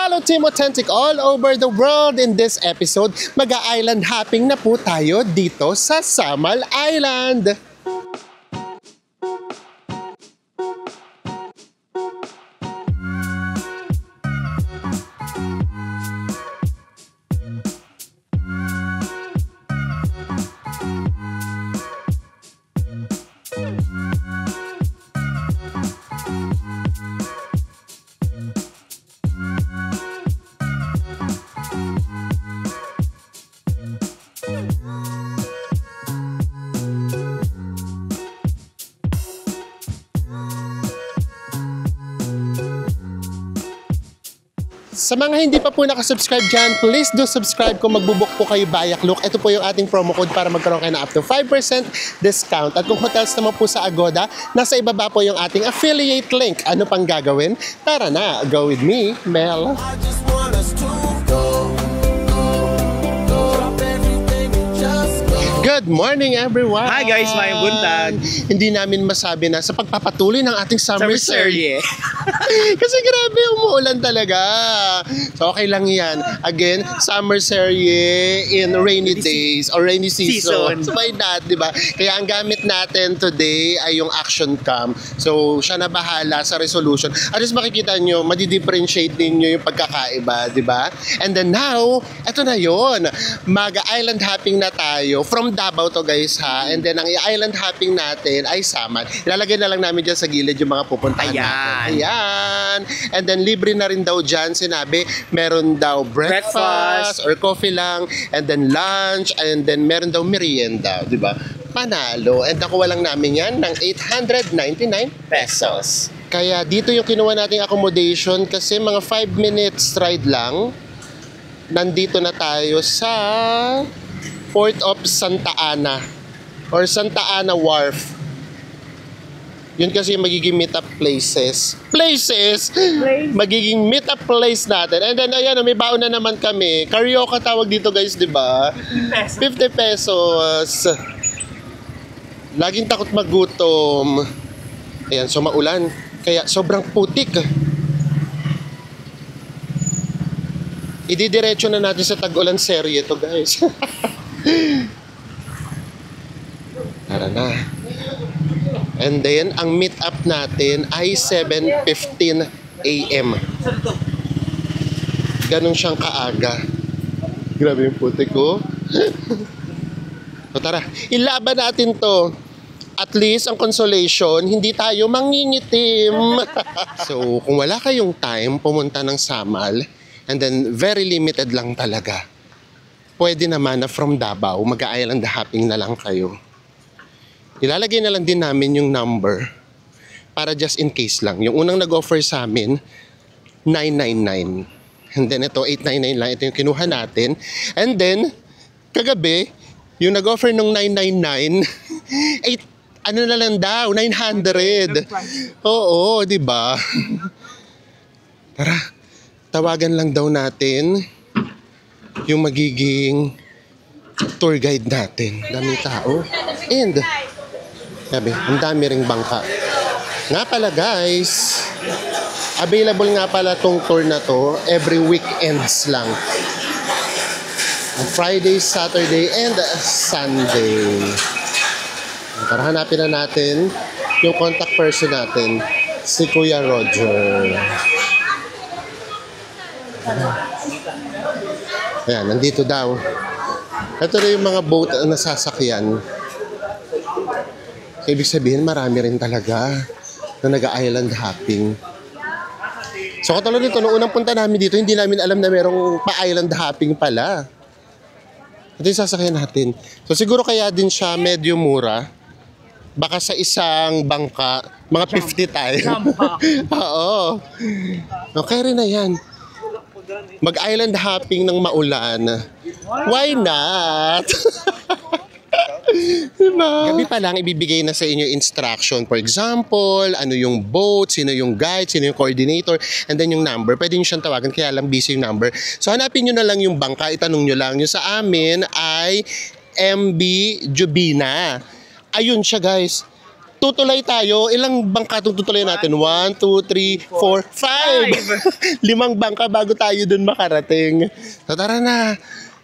Follow Team Authentic all over the world. In this episode, mag-island hopping na po tayo dito sa Samal Island. Sa mga hindi pa po nakasubscribe dyan, please do subscribe kung magbubuk po kayo via Klook. Ito po yung ating promo code para magkaroon kayo ng up to 5% discount. At kung hotels naman po sa Agoda, nasa ibaba po yung ating affiliate link. Ano pang gagawin? Tara na, go with me, Mel. Good morning, everyone! Hi guys, mayang buntag! Hindi namin masabi na sa pagpapatuloy ng ating summer serye. Kasi grabe, umuulan talaga. So okay lang yan. Again, summer serye in rainy days or rainy season. So why not, di ba? Kaya ang gamit natin today ay yung action cam. So siya na bahala sa resolution. At least makikita nyo, madi-differentiate ninyo yung pagkakaiba, di ba? And then now, eto na yun. Mag-island hopping na tayo. From Davao to guys ha. And then ang island hopping natin ay Samal. Ilalagay na lang namin dyan sa gilid yung mga pupuntahan natin. Ayan. And then libre na rin daw dyan. Sinabi, meron daw breakfast or coffee lang. And then lunch. And then meron daw merienda. Diba? Panalo. And nakuha lang namin yan ng 899 pesos. Kaya dito yung kinuha nating accommodation kasi mga 5 minutes ride lang. Nandito na tayo sa Port of Santa Ana or Santa Ana Wharf. Yun kasi magiging meet-up places. Magiging meet-up place natin. And then ayan, may baon na naman kami. Karaoke tawag dito guys, di ba? 50 pesos. Laging takot magutom. Ayan, so maulan. Kaya sobrang putik. Ididiretso na natin sa tag-ulan serye to guys. Tara na. And then, ang meet up natin ay 7:15 AM. Ganun siyang kaaga. Grabe yung putik ko. So tara, ilaban natin to. At least, ang consolation, hindi tayo mangingitim. So, kung wala kayong time pumunta ng Samal, and then very limited lang talaga, pwede naman na from Davao, mag-island hopping na lang kayo. Ilalagay na lang din namin yung number para just in case lang. Yung unang nag-offer sa amin, 999. And then ito, 899 lang. Ito yung kinuha natin. And then, kagabi, yung nag-offer nung 999, 8, ano na lang daw, 900. Oo, di ba? Tara, tawagan lang daw natin yung magiging tour guide natin. Daming tao. And, sabi, ang dami ring bangka. Nga pala guys, available nga pala tong tour na to every weekends lang. Friday, Saturday, and Sunday. Para hanapin na natin yung contact person natin, si Kuya Roger. Ayan, nandito daw. Ito na yung mga boat na nasasakyan. So, ibig sabihin, marami rin talaga na nag-island hopping. So, katulad nito, nung unang punta namin dito, hindi namin alam na merong pa-island hopping pala. Ito yung sasakyan natin. So, siguro kaya din siya medyo mura. Baka sa isang bangka, mga 50 tayo. Oo. Okay rin na yan. Mag-island hopping ng maulan. Why not? Diba? Gabi pa lang, ibibigay na sa inyo instruction. For example, ano yung boat, sino yung guide, sino yung coordinator, and then yung number. Pwede nyo siyang tawagan, kaya lang busy yung number. So, hanapin nyo na lang yung bangka, itanong nyo lang. Yung sa amin ay MB Jubina. Ayun siya guys. tutulay tayo. Ilang bangka itong tutulay natin? 1, 2, 3, 4, 5. 5 bangka bago tayo dun makarating. So tara na.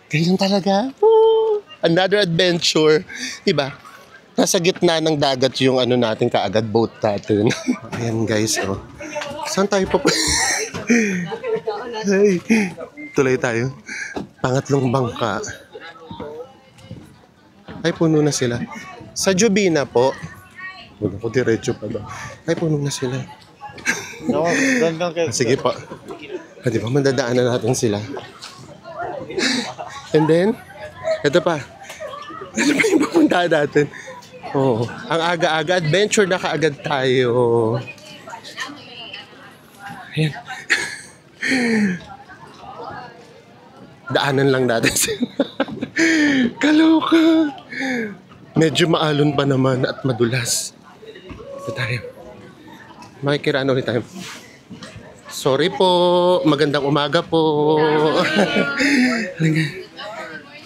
Ganyan talaga. Woo! Another adventure. Diba? Nasa gitna ng dagat yung ano natin kaagad boat natin. Ayan guys, oh. Saan tayo pa? Hey, tuloy tayo. Pangatlong bangka. Ay, puno na sila. Sa Jubina po. Puno ko diretso pa ba? Ay, puno na sila. Sige po. Di ba, mandadaanan natin sila. And then, ito pa. Ito pa yung pupuntahan natin. Oo. Ang aga-aga, adventure na kaagad tayo. Ayan. Daanan lang natin sila. Kaloka. Medyo maalon pa naman at madulas. Ito tayo. Makikiraan ulit tayo. Sorry po. Magandang umaga po.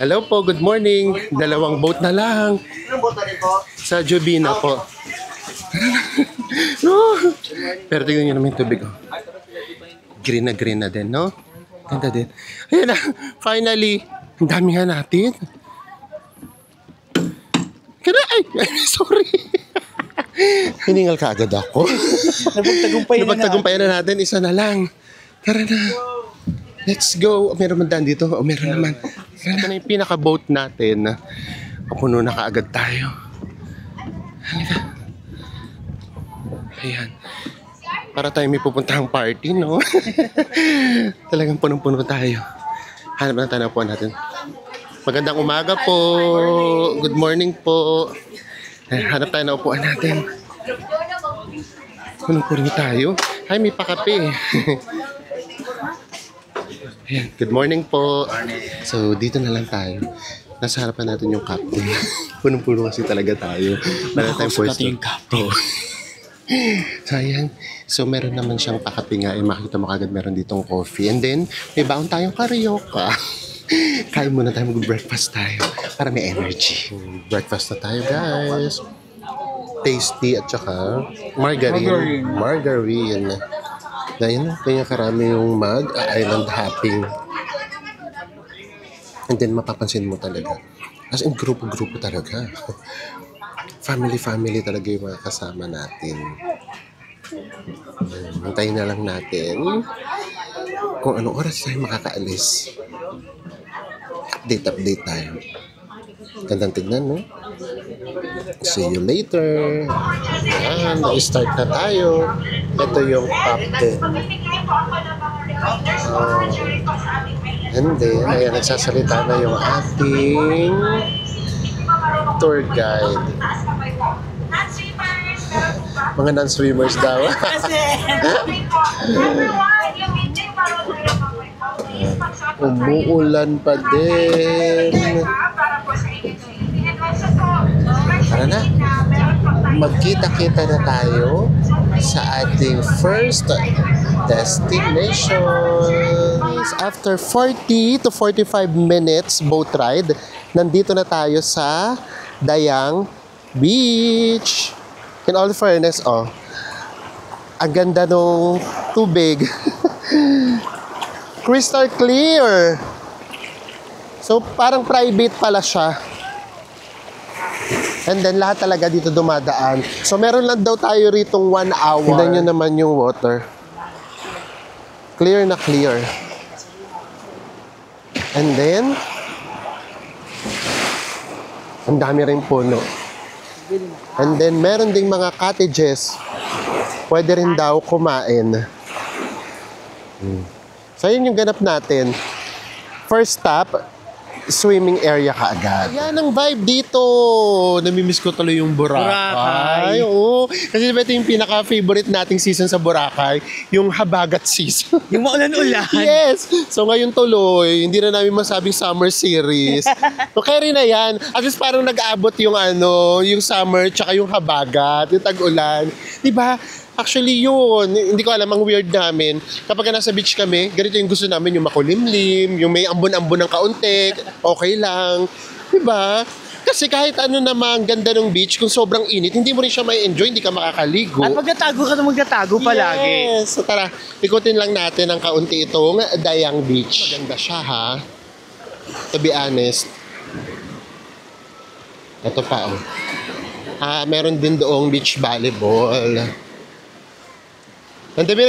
Hello po. Good morning. 2 boat na lang. Anong boat na rin po? Sa Jubina po. No. Pero tingnan nyo naman yung tubig. Oh. Green na din, no? Ganda din. Ayan na. Finally. Ang dami nga natin. Ay, sorry. Hiningal ka agad ako. Napagtagumpayan na natin. Isa na lang. Tara na. Let's go. Meron man daan dito. O meron naman. Ito na yung pinaka-boat natin. Puno na kaagad tayo. Halika. Ayan. Para tayo may pupuntahang party, no? Talagang punong-puno tayo. Hanap na tayo na po natin. Magandang umaga po. Good morning po. Hanap tayo na upuan natin. Punong-puno tayo. Ay, may pakape. Ayan, good morning po. So, dito na lang tayo. Nasa harapan natin yung captain. Punong-puno kasi talaga tayo. Meron tayong pwesto. Yung captain. So, ayan. So, meron naman siyang pakape nga. Makita mo kagad meron ditong coffee. And then, may baon tayong karyoka. Kain muna tayo, mag-breakfast tayo para may energy. Breakfast na tayo, guys. Tasty at saka margarine. Dahil kanya karami yung island hopping. And then mapapansin mo talaga. As in, grupo-grupo talaga. Family talaga yung mga kasama natin. Hintayin na lang natin kung anong oras tayo makakaalis. Update tayo. Gandang tignan, no? See you later. Ayan, nag-start na tayo. Ito yung captain. And then, ayan, nagsasalita na yung ating tour guide. Mga non-swimmers daw. Umuulan pa din. Tara na. Magkita-kita na tayo sa ating first destination. After 40 to 45 minutes boat ride, nandito na tayo sa Dayang Beach. In all fairness, ang ganda nung tubig. Crystal clear. So, parang private pala siya. And then, lahat talaga dito dumadaan. So, meron lang daw tayo ritong 1 hour. Tignan nyo naman yung water. Clear na clear. And then, ang dami rin puno. And then, meron ding mga cottages. Pwede rin daw kumain. So, yun yung ganap natin. First stop, swimming area kaagad. Yan ang vibe dito. Namimiss ko tuloy yung Boracay. Oo. Kasi diba ito yung pinaka-favorite nating season sa Boracay, yung habagat season. Yung maulan-ulan. Yes! So ngayon tuloy, hindi na namin masabing summer series. So carry na yan. At least parang nag-abot yung yung summer tsaka yung habagat, yung tag-ulan. Diba? Actually yun, hindi ko alam, ang weird namin. Kapag nasa beach kami, ganito yung gusto namin, yung makulimlim, yung may ambon-ambon ng kaunti, okay lang. Diba? Kasi kahit ano naman, ganda ng beach, kung sobrang init, hindi mo rin siya may enjoy, hindi ka makakaligo. At magtatago palagi. Yes. So tara, ikutin lang natin ng kaunti itong Dayang Beach. Maganda siya ha. To be honest. Ito pa oh. Meron din doong beach volleyball. Ang dami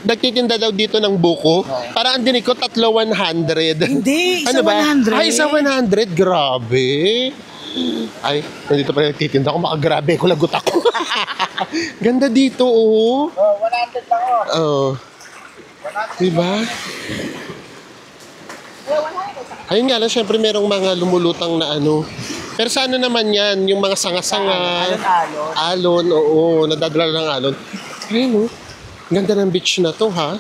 nagtitinda daw dito ng buko. Parang ang dinig ko, 100. Hindi, isa Ano ba? 100. Ay, isa 100. Grabe. Ay, nandito pa rin nagtitinda ko. Makagrabe ko, lagot ako. Ganda dito, oh. 100 lang Oh. Diba? Ayun nga lang, syempre merong mga lumulutang na ano. Pero sa ano naman yan, yung mga sanga-sanga. Alon, oo. Nadadala ng alon. Ayun, oh. Ganda ng beach na to, ha?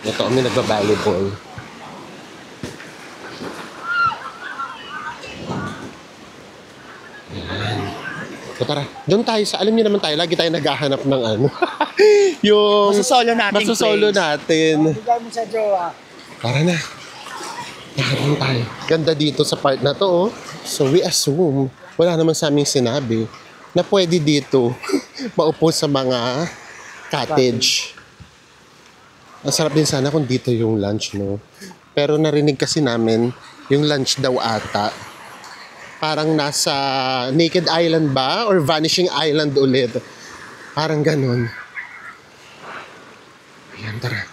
Ito kami nagba-volleyball. So tara, doon tayo sa, alam niyo naman tayo, lagi tayo naghahanap ng ano. Yung Masusolo natin. Bigay mo sa jowa. Tara na. Nakaroon tayo. Ganda dito sa part na to, oh. So we assume, wala naman sa aming sinabi, na pwede dito maupo sa mga cottage. Ang sarap din sana kung dito yung lunch, no? Pero narinig kasi namin, yung lunch daw ata, parang nasa Naked Island ba? Or Vanishing Island ulit. Parang ganun. Ayan, tara.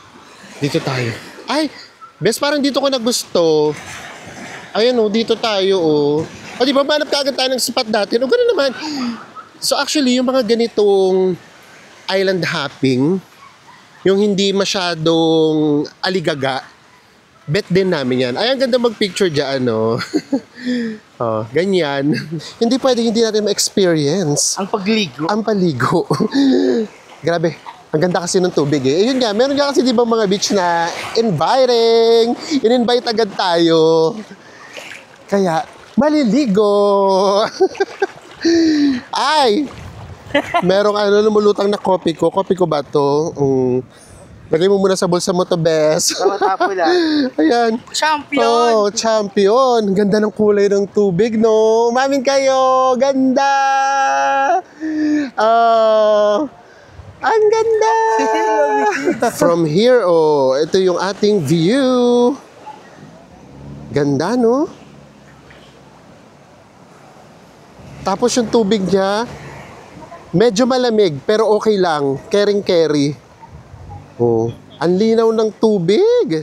Dito tayo. Ay! Bes, parang dito ko nagusto. Ayan o, dito tayo o. O di ba, manap ka agad tayo ng spot dati. O gano'n naman. So actually, yung mga ganitong island hopping, yung hindi masyadong aligaga, bet din namin yan. Ay, ang ganda mag-picture dyan, no? Oh, ganyan. Hindi pwede hindi natin ma-experience. Ang pagligo. Ang paligo. Grabe. Ang ganda kasi ng tubig eh. Ayun nga, meron nga kasi di ba mga beach na inviting. In-invite agad tayo. Kaya, maliligo. Ay! Merong ano, lumulutang na kopi ko. Kopi ko ba to? Lagay mo muna sa bulsa mo to, bes. Tapo lang. Ayan. Champion! Oh, champion. Ganda ng kulay ng tubig, no? Umamin kayo. Ganda! Oh, ang ganda! From here, oh, ito yung ating view. Ganda, no? Tapos yung tubig niya, medyo malamig, pero okay lang. Caring-carry. Oh, ang linaw ng tubig.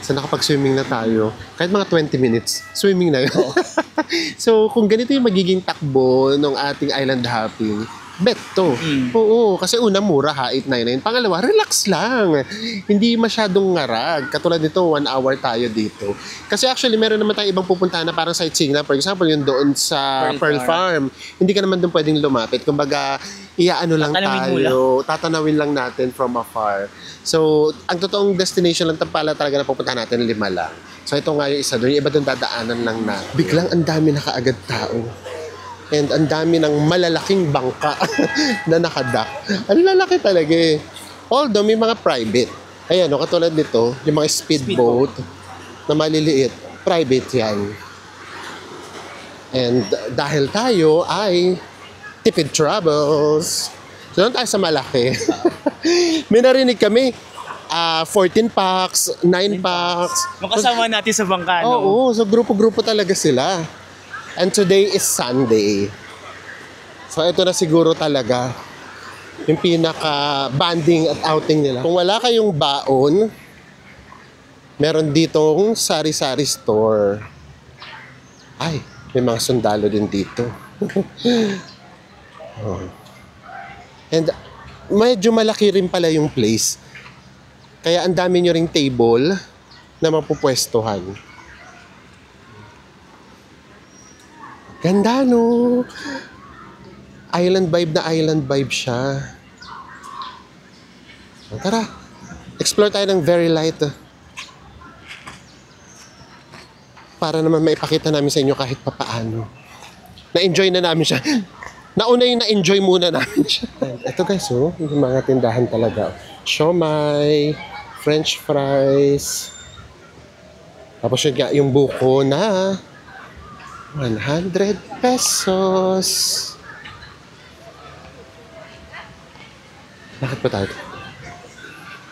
So nakapag-swimming na tayo. Kahit mga 20 minutes, swimming na yun. So kung ganito yung magiging takbo ng ating island hopping, bet to. Oo, kasi una mura ha, 899. Pangalawa, relax lang. Hindi masyadong ngarag. Katulad nito, 1 hour tayo dito. Kasi actually, meron naman tayong ibang pupuntahan na parang sightseeing na. For example, yung doon sa Pearl Farm. Hindi ka naman doon pwedeng lumapit. Kumbaga, iaano lang tayo. Tatanawin lang natin from afar. So, ang totoong destination lang pala talaga na pupuntahan natin, 5 lang. So, ito nga yung isa doon. Yung iba doon dadaanan lang na. Biglang ang dami na kaagad tao. And ang dami ng malalaking bangka na nakadock. Ang lalaki talaga eh. Although may mga private. Ayan, no, katulad nito, yung mga speedboat na maliliit. Private yan. And dahil tayo ay tipid travels. So, doon tayo sa malaki. May narinig kami, 14 packs, 9 packs. Yung kasama natin sa bangka, no? Oo, so grupo-grupo talaga sila. And today is Sunday. So ito na siguro talaga yung pinaka-banding at outing nila. Kung wala kayong baon, Meron ditong sari-sari store. Ay, may mga sundalo din dito. Oh. And medyo malaki rin pala yung place. Kaya ang dami nyo ring table na mapupwestuhan. Ganda, no? Island vibe siya. Tara, explore tayo ng very light. Para naman maipakita namin sa inyo kahit papaano. Na-enjoy na namin siya. Nauna yung na-enjoy muna namin siya. Ito guys, oh, yung mga tindahan talaga. Siomai, French fries. Tapos yung buko na 100 pesos. Bakit pa tayo?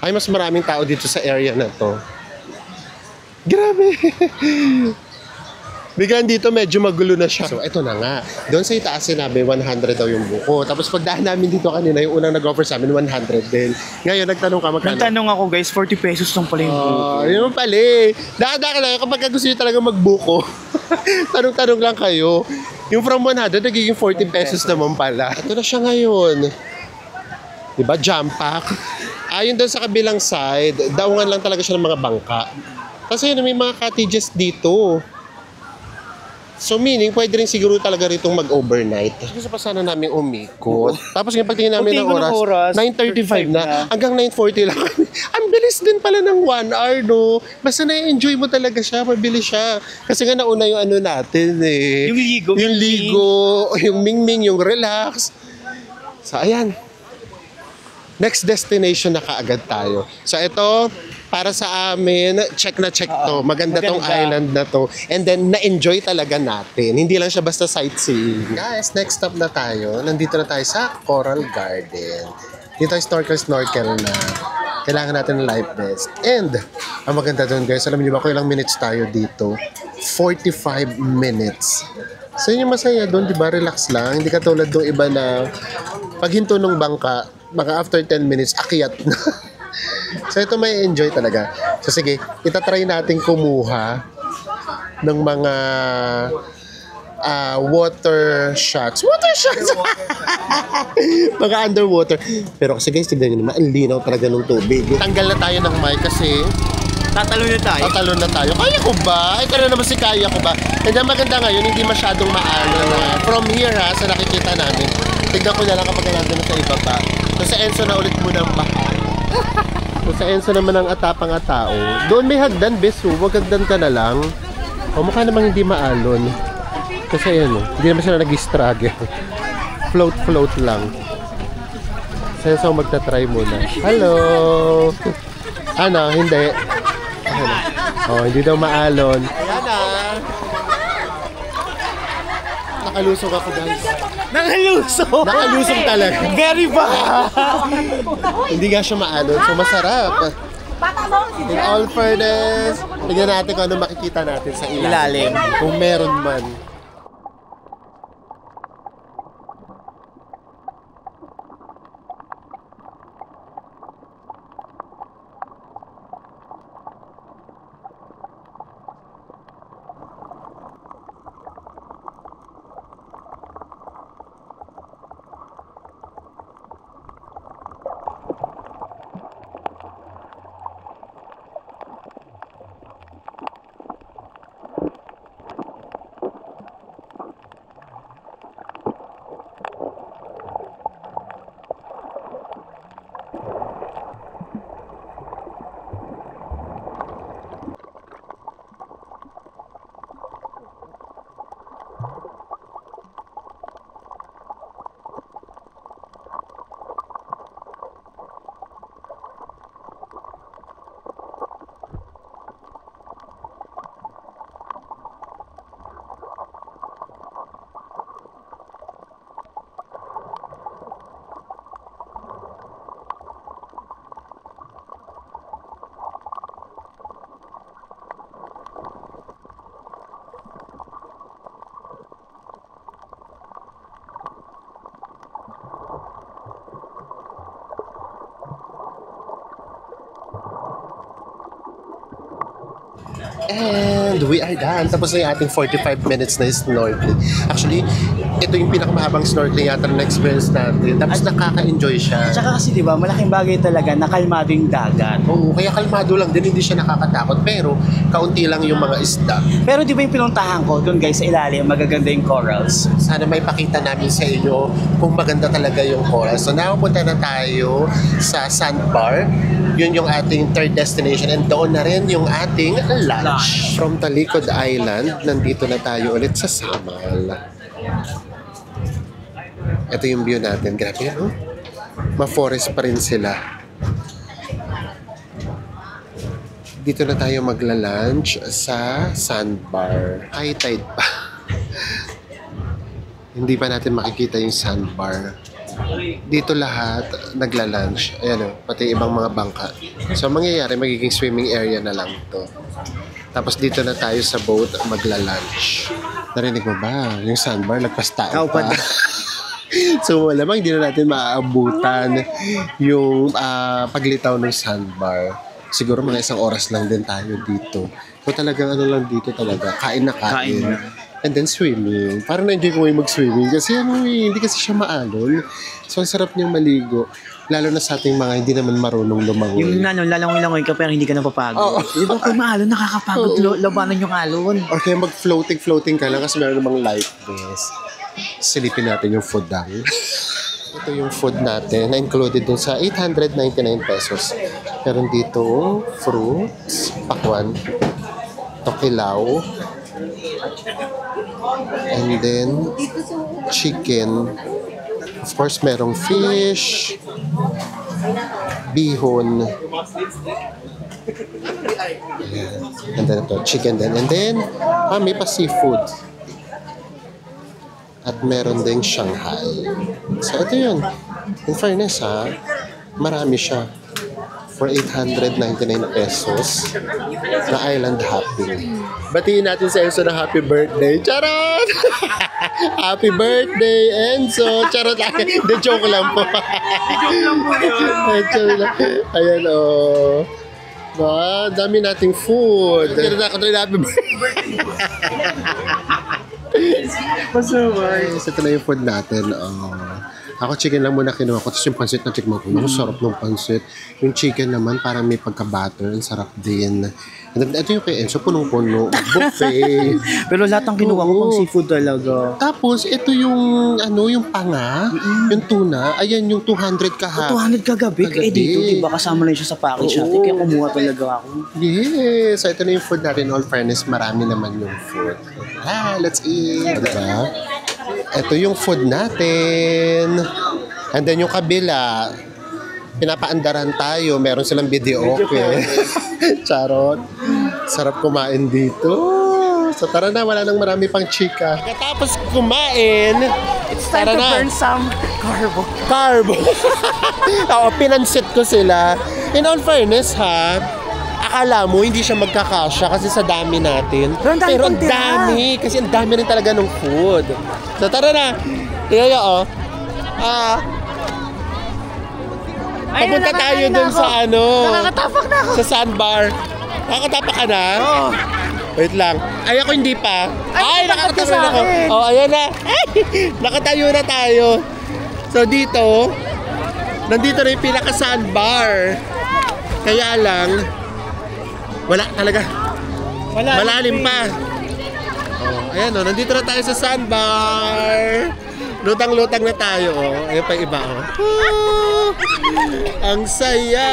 Ay, mas maraming tao dito sa area na to. Grabe! Biglang dito medyo magulo na siya. So, ito na nga. Doon sa itaas sinabi, 100 daw yung buko. Tapos pagdahan namin dito kanina, yung unang nag-offer sa amin, 100 din. Ngayon, nagtanong ka, magkano? Nagtanong ako guys, 40 pesos lang pala yung buko. Yun pala eh. Daka lang, kapag gusto nyo talaga magbuko, tanong-tanong lang kayo. Yung from 100, nagiging 40 pesos naman pala. Ito na siya ngayon. Diba? Jump pack. Ayun doon sa kabilang side, daungan lang talaga siya ng mga bangka. Kasi yun, may mga cottages dito. So meaning, pwede rin siguro talaga ritong mag-overnight. Gusto pa sana namin umikot. Tapos yung pagtingin namin ng oras, 9:35 na. Hanggang 9:40 lang kami. Ang bilis din pala ng 1 hour, no? Basta na-enjoy mo talaga siya, mabilis siya. Kasi nga nauna yung ano natin eh. Yung ligo. Yung ligo, yung mingming, yung relax. So ayan. Next destination na kaagad tayo. So ito, para sa amin, check na check to. Maganda tong island na to. And then, na-enjoy talaga natin. Hindi lang siya basta sightseeing. Guys, next stop na tayo. Nandito na tayo sa Coral Garden. Dito ay snorkel na. Kailangan natin ng life vest. And, ang maganda doon guys, alam niyo ba kung ilang minutes tayo dito? 45 minutes. So yun yung masaya doon, di ba? Relax lang. Hindi katulad ng iba na paghinto ng bangka, baka after 10 minutes, akyat na. So ito may enjoy talaga. So sige, itatry natin kumuha ng mga water shots. Water shots! Mga underwater. Pero kasi guys, tignan nyo naman, ang linaw talaga ng tubig. Tanggal na tayo ng mic kasi Tatalon na tayo. Kaya ko ba? Ito na naman si kaya ko ba? And ang maganda ngayon, hindi masyadong maano. From here ha, sa nakikita namin, tignan ko na lang kapag nandun na sa iba pa. So sa Enzo na ulit muna ang bahay. So sa Enzo naman ang atapang tao. Doon may hagdan, beso. Huwag hagdan ka na lang. O mukha namang hindi maalon. Kasi yan, hindi naman sila nag-struggle. Float lang. So Enzo magta-try muna. Hello! Ano? Hindi. Oh, hindi daw maalon. Ayan na. Nakalusong ako guys. Nakalusong talaga. Very bad! Hindi nga siya maalon, so masarap. In all fairness, tignan natin kung ano makikita natin sa ilalim. Kung meron man. And we are done. Tapos na yung ating 45 minutes na snorkeling. Actually, ito yung pinakamahabang snorkeling yata na experience natin. Tapos nakaka-enjoy siya. Tsaka kasi diba, malaking bagay talaga na kalmado yung dagat. Oo, kaya kalmado lang din, hindi siya nakakatakot. Pero, kaunti lang yung mga isda. Pero di ba yung pinuntahan ko doon guys sa ilalim, magaganda yung corals. Sana may pakita namin sa inyo kung maganda talaga yung corals. So, nakapunta na tayo sa sandbar. Yun yung ating third destination and doon na rin yung ating lunch. From Talikod Island, nandito na tayo ulit sa Samal. Ito yung view natin. Grabe yan, oh. Ma-forest pa rin sila. Dito na tayo magla-lunch sa sandbar. High tide pa. Hindi pa natin makikita yung sandbar. Dito lahat nagla-lunch. Ayan o, pati ibang mga bangka. So, mangyayari, magiging swimming area na lang to. Tapos dito na tayo sa boat magla-lunch. Narinig mo ba? Yung sandbar, lagpas-tao pa. So, malamang hindi na natin maaabutan yung paglitaw ng sandbar. Siguro mga 1 oras lang din tayo dito. So, talagang ano lang dito talaga. Kain na kain. And then swimming. Parang na-enjoy ko yung mag-swimming kasi hindi kasi siya maalon. So, ang sarap niyang maligo. Lalo na sa ating mga hindi naman marunong lumangoy. Yung lalangoy-langoy ka pero hindi ka napapagod. Di ba kung maalon, nakakapagod labanan yung alon. Or kaya mag-floating ka lang kasi meron namang life vest. Silipin natin yung food lang. Ito yung food natin na included dun sa 899 pesos. Meron dito fruits, pakwan, tokilaw, and then chicken. Of course, merong fish, bihon. Ayan. And then ito, chicken din. And then, may pa seafood. At meron ding Shanghai. So, ito yun. In fairness, marami siya. For 899 pesos na island hopping. Batiin natin sa Enzo na happy birthday. Charot! Happy birthday, Enzo! Charot lang. De joke lang po. Joke lang po yun. Ayan, oh. Ba, dami nating food. Kaya na ako na happy birthday. Pasaway. Ito na yung food natin. Ako chicken lang muna kinuha ko. Tapos yung pansit na tikman ko. Ang sarap ng pansit. Yung chicken naman parang may pagka-butter. Ang sarap din. And then, ito yung kay Enzo. Punong-puno. Buffet. Pero lahat ng kinuha ko pang seafood talaga. Tapos, ito yung yung panga. Yung tuna. Ayan, yung 200 kahapon. 200 kagabi. Eh dito, di ba kasama na siya sa package natin. Kaya kumuha talaga ako. Yes. So, ito na yung food natin. All fairness, marami naman yung food. Let's eat. Diba? Ito yung food natin. And then yung kabila, pinapaandaran tayo. Meron silang video okay. Charot. Sarap kumain dito. So tara na, wala nang marami pang chika. Katapos kumain, It's time to burn some carbo. Oo, pinansit ko sila. In all fairness akala mo hindi siya magkakasya kasi sa dami natin. Pero ang dami. Kasi ang dami rin talaga ng food. So tara na. Tingnan papunta tayo dun sa Nakakatapak na ako. sa sandbar. Nakakatapak ka na? Oo. Wait lang. Ay, ako hindi pa. Ay, nakakatapak sa na ako. akin. Oh, ayan na. Ay, nakatayo na tayo. So dito, nandito na yung pinaka-sandbar. Kaya lang, wala talaga. Malalim pa. Oh, ayan nandito na tayo sa sandbar. Lutang-lutang na tayo. Ayan pa iba. Ang saya.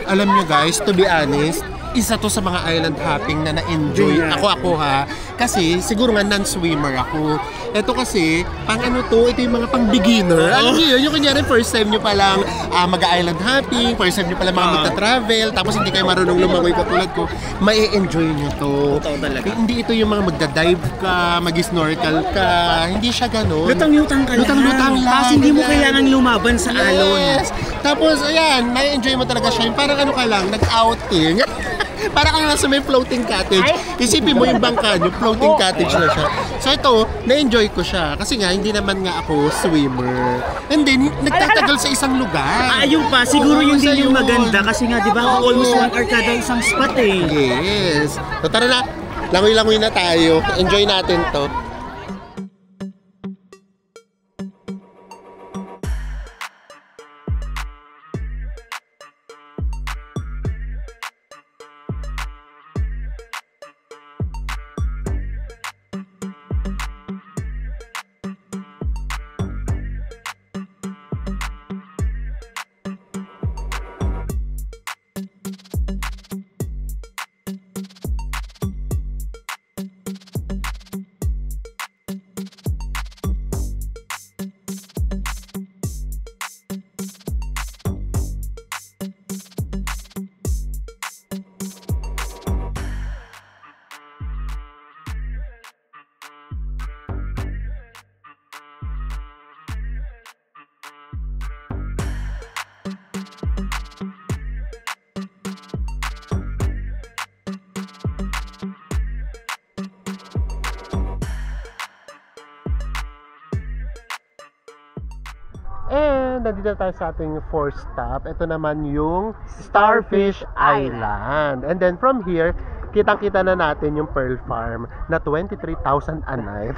Alam nyo guys, to be honest, isa to sa mga island hopping na na-enjoy. Ako kasi siguro nga non-swimmer ako. Ito kasi, ito yung mga pang-beginner. Alam nyo yun, yung kunyari first time nyo palang mag-island hopping, first time nyo palang mga magta-travel, tapos hindi kayo marunong lumangoy katulad ko, mai-enjoy nyo to. Totoo talaga. Hindi ito yung mga magda-dive ka, mag-snorkel ka, hindi siya ganun. Lutang-lutang ka lang. Lutang-lutang lang. Tapos hindi mo kailangan lumaban sa alon. Yes! Tapos, ayan, may enjoy mo talaga siya. Parang ka lang, nag-outing. Para kang nasa may floating cottage. Isipin mo yung bangka nyo, floating cottage na siya. So ito, na-enjoy ko siya. Kasi nga, hindi naman nga ako swimmer. And then, nagtatagal sa isang lugar. Ayun pa, siguro yun din yung maganda. Kasi nga, di ba, almost 1 hour kada isang spot eh. Yes. So tara na, langoy-langoy na tayo. Enjoy natin to. And nandito tayo sa ating fourth stop. Ito naman yung Starfish Island. And then from here, kitang-kita na natin yung Pearl Farm na 23,000 a night.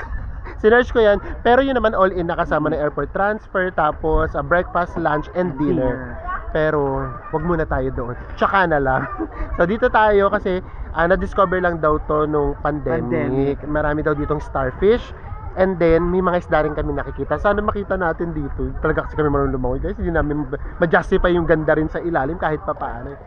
Sinerge ko yan, pero yun naman all-in nakasama ng airport transfer, tapos breakfast, lunch, and dinner. Pero wag muna tayo doon. Tsaka na lang. So dito tayo kasi na-discover lang daw to nung pandemic. Marami daw ditong starfish. And then, may mga isda rin kami nakikita. Sana makita natin dito. Talaga kasi kami marunong lumangoy. Guys, hindi namin ma-justify yung ganda rin sa ilalim kahit pa paano.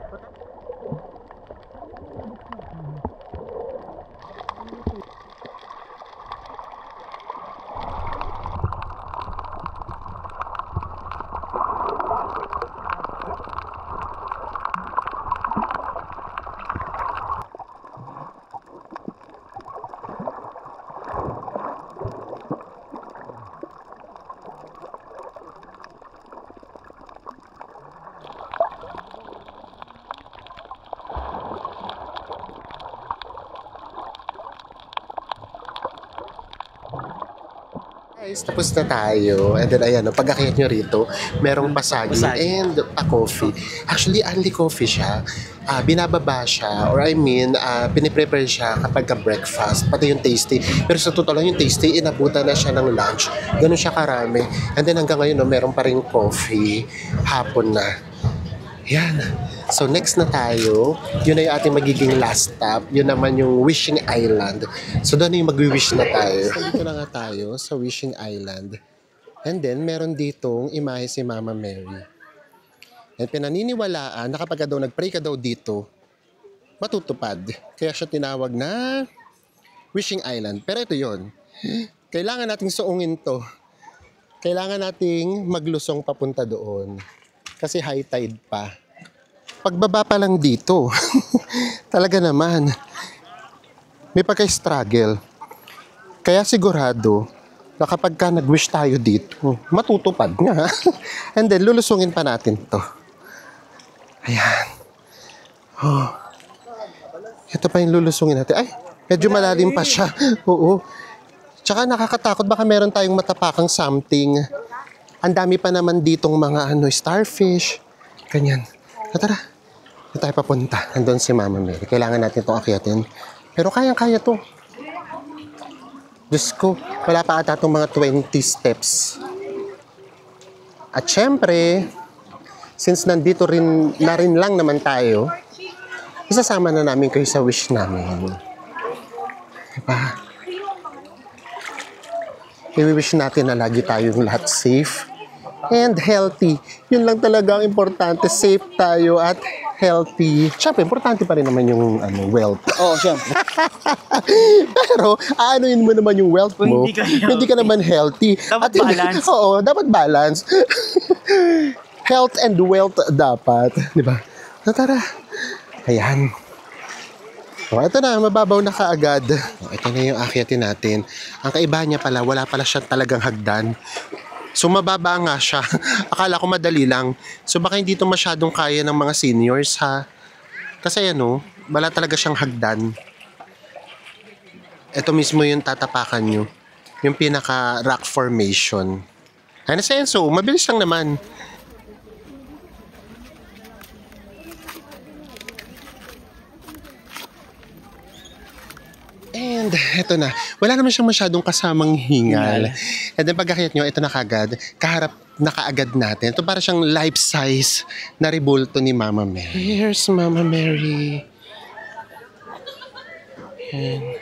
Guys, tapos na tayo. And then ayan, pag-akyat nyo rito, merong pasaging and pa-coffee. Actually, only coffee siya. Binababa siya, or I mean, piniprepare siya kapag ka-breakfast, pati yung tasty. Pero sa totoo lang, yung tasty, inabutan na siya ng lunch. Ganun siya karami. And then hanggang ngayon, meron pa rin coffee. Hapon na. Yan. So next na tayo, yun na yung ating magiging last stop. Yun naman yung Wishing Island. So doon yung mag-wish na tayo. So dito na nga tayo sa Wishing Island. And then meron ditong imahe si Mama Mary. And pinaniniwalaan na kapag daw nag-pray ka daw dito, matutupad. Kaya siya tinawag na Wishing Island. Pero ito yun. Kailangan nating suungin to. Kailangan nating maglusong papunta doon. Kasi high tide pa. Pagbaba pa lang dito, talaga naman, may pagka-struggle. Kaya sigurado, na kapag ka nag-wish tayo dito, matutupad nga. And then, lulusungin pa natin to. Ayan. Oh. Ito pa yung lulusungin natin. Ay, medyo malalim pa siya. Oo. Tsaka nakakatakot, baka meron tayong matapakang something. Ang dami pa naman ditong mga starfish. Ganyan. Tara, hindi tayo papunta. Nandun si Mama Mary. Kailangan natin itong akyatin. Pero kayang-kaya to. Diyos ko, wala pa ata itong mga 20 steps. At syempre, since nandito rin lang naman tayo, isasama na namin kayo sa wish namin. Diba? I-wish natin na lagi tayong lahat safe and healthy. Yun lang talaga ang importante. Safe tayo at healthy. Siyempre, importante pa rin naman yung wealth. Oo, siyempre. Pero, anuin mo naman yung wealth mo. Hindi ka naman healthy. Dapat balance. Oo, dapat balance. Health and wealth dapat. Diba? Tara. Ayan. O, ito na, mababaw na kaagad. O, ito na yung akyatin natin. Ang kaibahan niya pala, wala pala siya talagang hagdan. So, mababa nga siya. Akala ko madali lang. So, baka hindi ito masyadong kaya ng mga seniors, ha? Kasi wala talaga siyang hagdan. Ito mismo yung tatapakan nyo. Yung pinaka rock formation. Ano sa Enzo? Mabilis lang naman. And eto na. Wala naman siyang masyadong kasamang hingal. And then pagkakit nyo, ito na kagad. Kaharap na kaagad natin. Ito para siyang life size na rebulto ni Mama Mary. Here's Mama Mary. And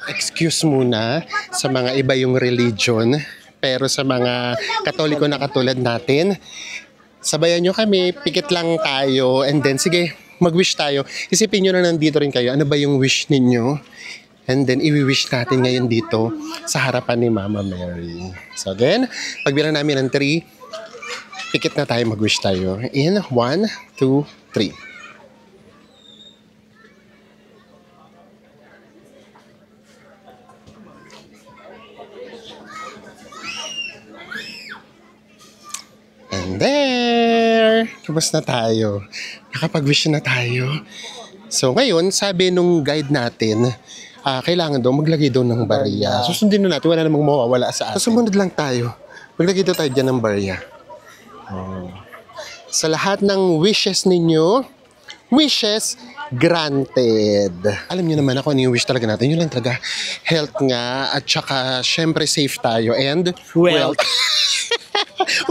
excuse muna sa mga iba yung religion. Pero sa mga Katoliko na katulad natin, sabayan nyo kami, pikit lang tayo, and then sige, mag-wish tayo. Isipin nyo na nandito rin kayo, ano ba yung wish ninyo? And then, i-wish natin ngayon dito sa harapan ni Mama Mary. So again, pagbilang namin ng 3, pikit na tayo, mag-wish tayo. In 1, 2, 3. And there! Tapos na tayo. Nakapag-wish na tayo. So ngayon, sabi nung guide natin, kailangan daw maglagay daw ng barya. Susundin na natin, wala namang mawawala sa atin. So sumunod lang tayo. Maglagay daw tayo dyan ng barya. Sa lahat ng wishes ninyo, wishes granted. Alam niyo naman ako, ano yung wish talaga natin? Yun lang talaga. Health nga, at saka syempre safe tayo. And wealth.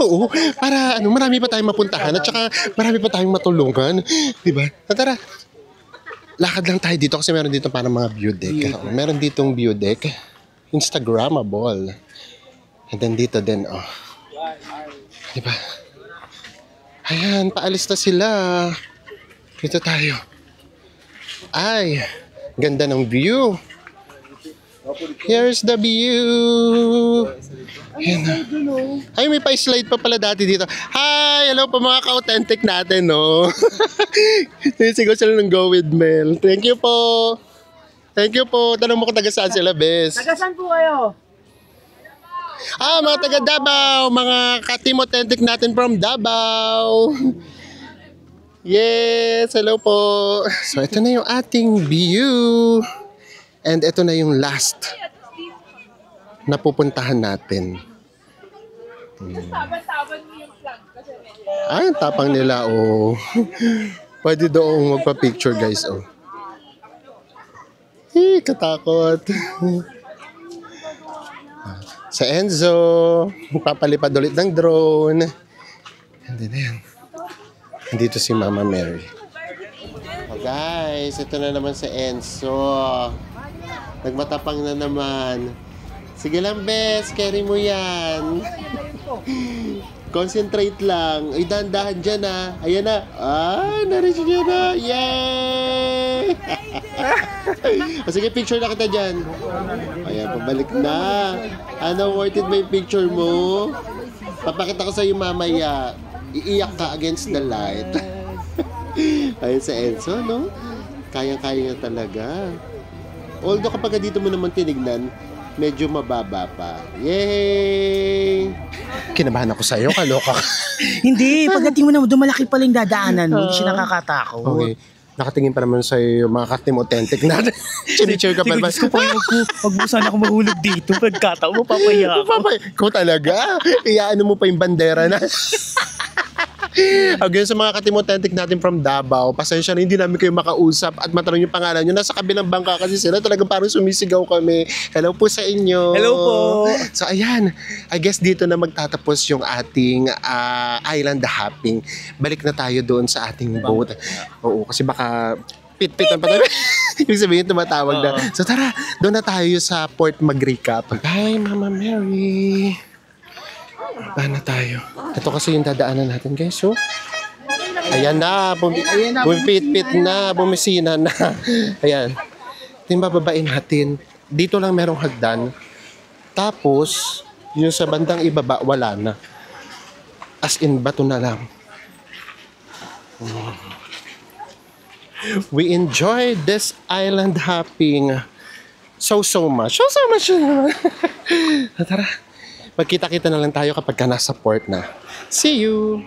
Oo, para marami pa tayong mapuntahan at saka marami pa tayong matulungan. Diba? Tara, lakad lang tayo dito kasi meron dito parang mga view deck. Meron ditong view deck. Instagrammable. And then dito din, oh. Diba? Ayan, paalis na sila. Dito tayo. Ay, ganda ng view. Here's the view. Ayan. Ay, may pa-slide pa pala dati dito. Hi! Hello po mga ka-authentic natin, no? Sigaw sila ng Go With Mel. Thank you po. Thank you po. Tanong mo kung taga saan sila, bes. Taga saan po kayo? Mga taga Davao. Mga ka-team authentic natin from Davao. Yes! Hello po. So, ito na yung ating view. And ito na yung last na pupuntahan natin. Ay, ang tapang nila, oh. Pwede doong magpa-picture, guys, oh. Katakot. Sa Enzo, papalipad ulit ng drone. And then, ayan. Nandito si Mama Mary. Oh, guys, ito na naman si Enzo. Nagmatapang na naman. Sige lang, bes. Carry mo yan. Concentrate lang. Ay, dahan-dahan dyan, ah. Ayan na. Na-reach niya na. Yay! Sige, picture na kita dyan. Ayan, pabalik na. Ano, worth it ba yung picture mo? Papakita ko sa'yo mamaya. Iiyak ka against the light. Ayun sa Enzo, no? Kaya-kaya niya talaga. Although kapag dito mo naman tinignan, medyo mababa pa. Yay! Kinabahan ako sa'yo, kaloka. Hindi, pagdating mo naman, dumalaki pala yung dadaanan mo. Hindi siya nakakatakot. Okay. Nakatingin pa naman sa'yo yung mga ka-team authentic natin. Chinichir ka pa ba? Diyos ko pa, wag mo sana ako mahulog dito. Pagkataon mo, papaya ako. Ikaw talaga? Iyaano mo pa yung bandera na. Again, sa mga ka-team authentic natin from Davao, pasensya na hindi namin kayo makausap at matanong yung pangalan nyo. Nasa kabilang bangka kasi sila, talagang parang sumisigaw kami. Hello po sa inyo. Hello po. So ayan, I guess dito na magtatapos yung ating island hopping. Balik na tayo doon sa ating boat. Oo, kasi baka pit-pitan pa tayo. Ibig sabihin, tumatawag na. So tara, doon na tayo sa Port Mag-recap. Bye, Mama Mary. Paano tayo? Ito kasi yung dadaanan natin, guys. So, ayan na. Bumipit-pit na. Bumisina na. Ayan. Ito yung bababain natin. Dito lang merong hagdan. Tapos, yung sa bandang ibaba, wala na. As in, bato na lang. We enjoyed this island hopping so much. So much. Tara. Magkita-kita na lang tayo kapag nasa port na. See you!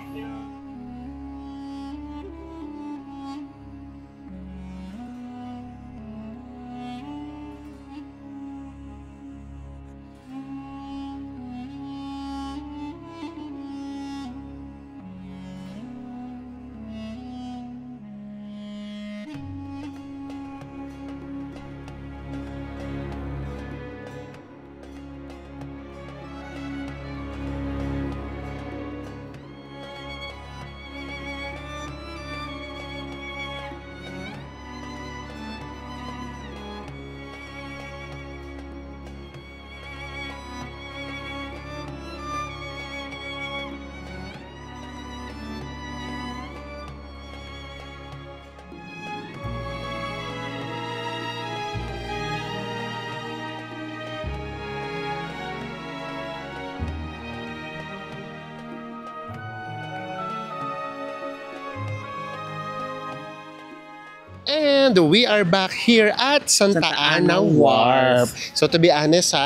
And we are back here at Santa Ana Wharf. So to be honest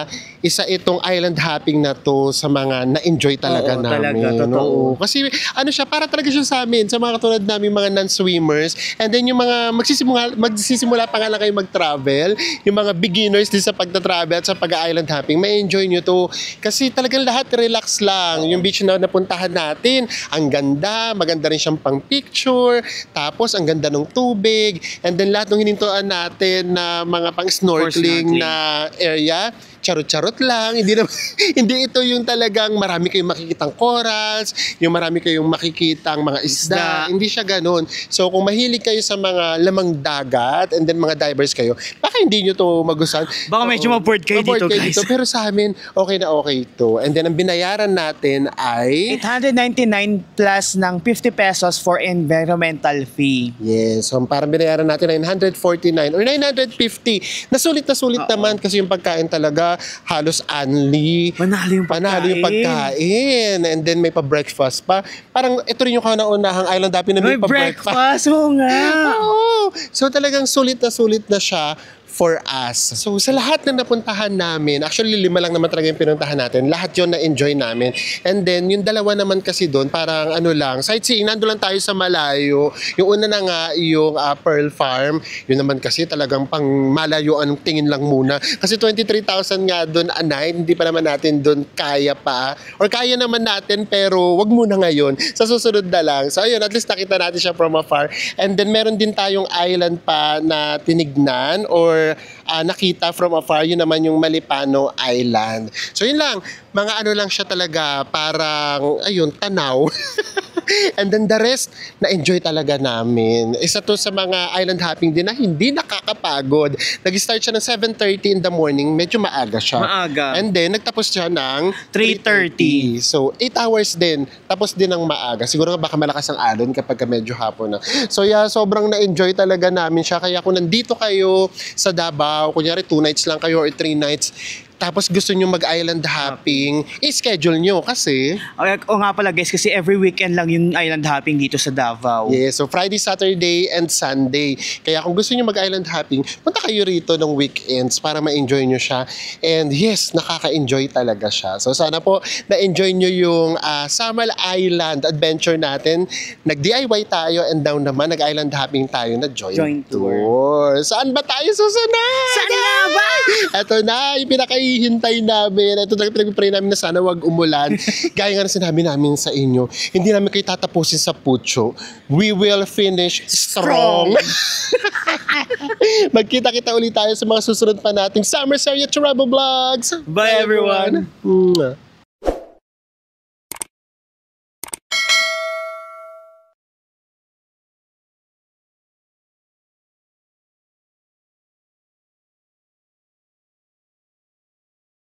isa itong island hopping na to sa mga na-enjoy talaga namin. Talaga, totoo. Kasi siya, para talaga siya sa amin, sa mga katulad namin mga non-swimmers. And then yung mga magsisimula pa nga lang kayo mag-travel, yung mga beginners din sa pagta-travel at sa pag-island hopping, may enjoy nyo to. Kasi talagang lahat relax lang. Yung beach na napuntahan natin, ang ganda, maganda rin siyang pang picture, tapos ang ganda ng tubig. And then lahat ng hinintuan natin na mga pang snorkeling na area, charot-charot lang. Hindi ito yung talagang marami kayong makikitang corals, yung marami kayong makikitang mga isda. Hindi siya ganun. So kung mahilig kayo sa mga lamang dagat and then mga divers kayo, baka hindi nyo to magustuhan. Baka medyo ma-bored kayo dito, guys. Pero sa amin, okay na okay ito. And then ang binayaran natin ay 899 plus ng 50 pesos for environmental fee. Yes, so parang binayaran natin 949 or 950. Nasulit naman kasi yung pagkain talaga halos only. Panalo yung pagkain. And then may pa-breakfast pa. Parang ito rin yung kauna-unahang island hopping na may pa-breakfast. Oo nga. Oo. So talagang sulit na siya for us. So sa lahat na napuntahan namin, actually 5 lang naman talaga yung pinuntahan natin, lahat yun na-enjoy namin. And then yung dalawa naman kasi doon, parang sightseeing, nando lang tayo sa malayo. Yung una na nga, yung Pearl Farm, yun naman kasi talagang pang malayo ang tingin lang muna. Kasi 23,000 nga doon a night, hindi pa naman natin doon kaya pa. Or kaya naman natin, pero wag muna ngayon. Sa susunod na lang. So ayun, at least nakita natin siya from afar. And then meron din tayong island pa na tinignan or nakita from afar, yun naman yung Malipano Island. So yun lang, mga lang siya talaga, parang tanaw. And then the rest, na-enjoy talaga namin. Isa to sa mga island hopping din na hindi nakakapagod. Nag-start siya ng 7:30 in the morning, medyo maaga siya. Maaga. And then nagtapos siya ng 3:30. So 8 hours din, tapos din ng maaga. Siguro baka malakas ang alon kapag medyo hapon na. So yeah, sobrang na-enjoy talaga namin siya. Kaya kung nandito kayo sa Davao, kunyari 2 nights lang kayo or 3 nights, tapos gusto nyo mag-island hopping, i-schedule nyo kasi... O nga pala guys, kasi every weekend lang yung island hopping dito sa Davao. Yes, so Friday, Saturday, and Sunday. Kaya kung gusto nyo mag-island hopping, punta kayo rito ng weekends para ma-enjoy nyo siya. And yes, nakaka-enjoy talaga siya. So sana po, na-enjoy nyo yung Samal Island adventure natin. Nag-DIY tayo and down naman, nag-island hopping tayo na joint tour. Saan ba tayo susunod? Saan nga ba? Ito na, yung pinakahihintay namin. Ito na pinag-pray namin na sana wag umulan. Gaya nga na sinabi namin sa inyo, hindi namin kayo tatapusin sa pucho. We will finish strong. Magkita-kita ulit tayo sa mga susunod pa nating Summer Seria Travel Vlogs. Bye everyone!